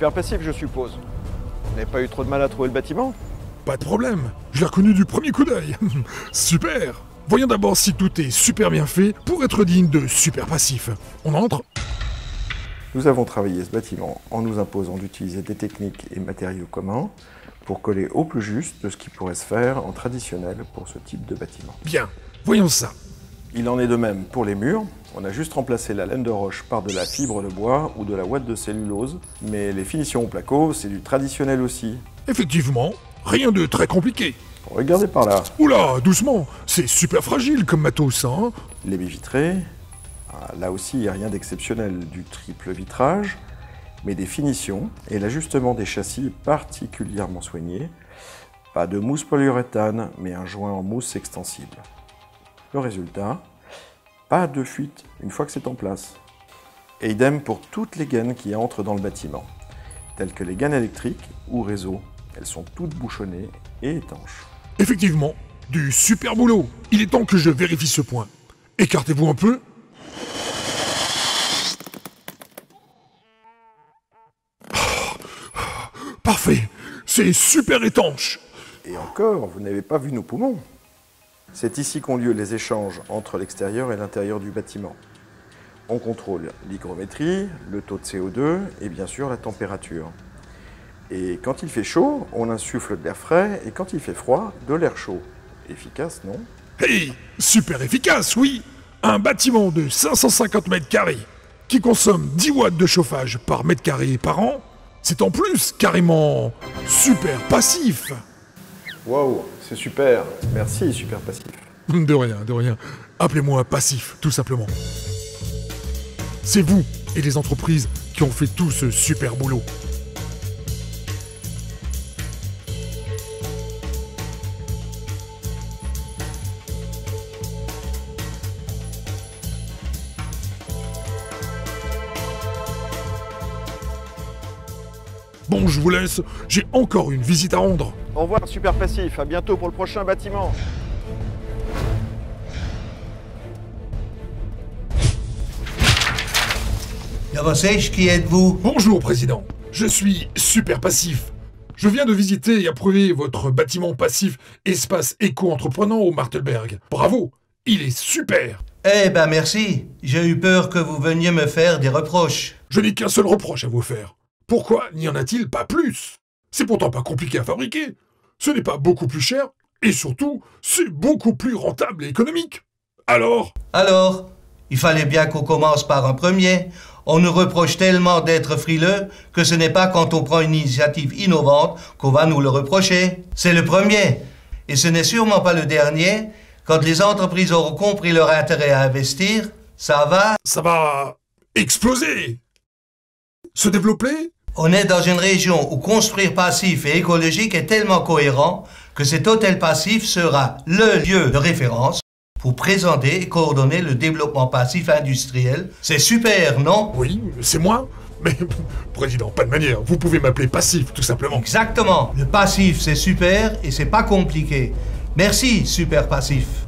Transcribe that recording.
super passif, je suppose. Vous n'avez pas eu trop de mal à trouver le bâtiment? Pas de problème, je l'ai reconnu du premier coup d'œil. Super. Voyons d'abord si tout est super bien fait pour être digne de super passif. On entre? Nous avons travaillé ce bâtiment en nous imposant d'utiliser des techniques et matériaux communs pour coller au plus juste de ce qui pourrait se faire en traditionnel pour ce type de bâtiment. Bien, voyons ça. Il en est de même pour les murs. On a juste remplacé la laine de roche par de la fibre de bois ou de la ouate de cellulose, mais les finitions au placo, c'est du traditionnel aussi. Effectivement, rien de très compliqué. Regardez par là. Oula, doucement, c'est super fragile comme matos, hein. Les baies vitrées, là aussi il n'y a rien d'exceptionnel, du triple vitrage, mais des finitions et l'ajustement des châssis particulièrement soignés. Pas de mousse polyuréthane, mais un joint en mousse extensible. Le résultat, pas de fuite une fois que c'est en place. Et idem pour toutes les gaines qui entrent dans le bâtiment, telles que les gaines électriques ou réseau. Elles sont toutes bouchonnées et étanches. Effectivement, du super boulot. Il est temps que je vérifie ce point. Écartez-vous un peu. Parfait, c'est super étanche. Et encore, vous n'avez pas vu nos poumons. C'est ici qu'ont lieu les échanges entre l'extérieur et l'intérieur du bâtiment. On contrôle l'hygrométrie, le taux de CO2 et bien sûr la température. Et quand il fait chaud, on insuffle de l'air frais et quand il fait froid, de l'air chaud. Efficace, non? Hey, super efficace, oui. Un bâtiment de 550 mètres carrés qui consomme 10 watts de chauffage par mètre carré par an, c'est en plus carrément super passif. Waouh, c'est super. Merci, super passif. De rien, de rien. Appelez-moi passif, tout simplement. C'est vous et les entreprises qui ont fait tout ce super boulot. Bon, je vous laisse, j'ai encore une visite à rendre. Au revoir, super passif. À bientôt pour le prochain bâtiment. Qui êtes-vous? Bonjour, Président. Je suis super passif. Je viens de visiter et approuver votre bâtiment passif Espace Éco-Entreprenant au Martelberg. Bravo, il est super. Eh ben merci. J'ai eu peur que vous veniez me faire des reproches. Je n'ai qu'un seul reproche à vous faire. Pourquoi n'y en a-t-il pas plus? C'est pourtant pas compliqué à fabriquer. Ce n'est pas beaucoup plus cher et surtout, c'est beaucoup plus rentable et économique. Alors, il fallait bien qu'on commence par un premier. On nous reproche tellement d'être frileux que ce n'est pas quand on prend une initiative innovante qu'on va nous le reprocher. C'est le premier. Et ce n'est sûrement pas le dernier. Quand les entreprises auront compris leur intérêt à investir, ça va exploser. Se développer. On est dans une région où construire passif et écologique est tellement cohérent que cet hôtel passif sera le lieu de référence pour présenter et coordonner le développement passif industriel. C'est super, non? Oui, c'est moi. Mais, Président, pas de manière. Vous pouvez m'appeler passif, tout simplement. Exactement. Le passif, c'est super et c'est pas compliqué. Merci, super passif.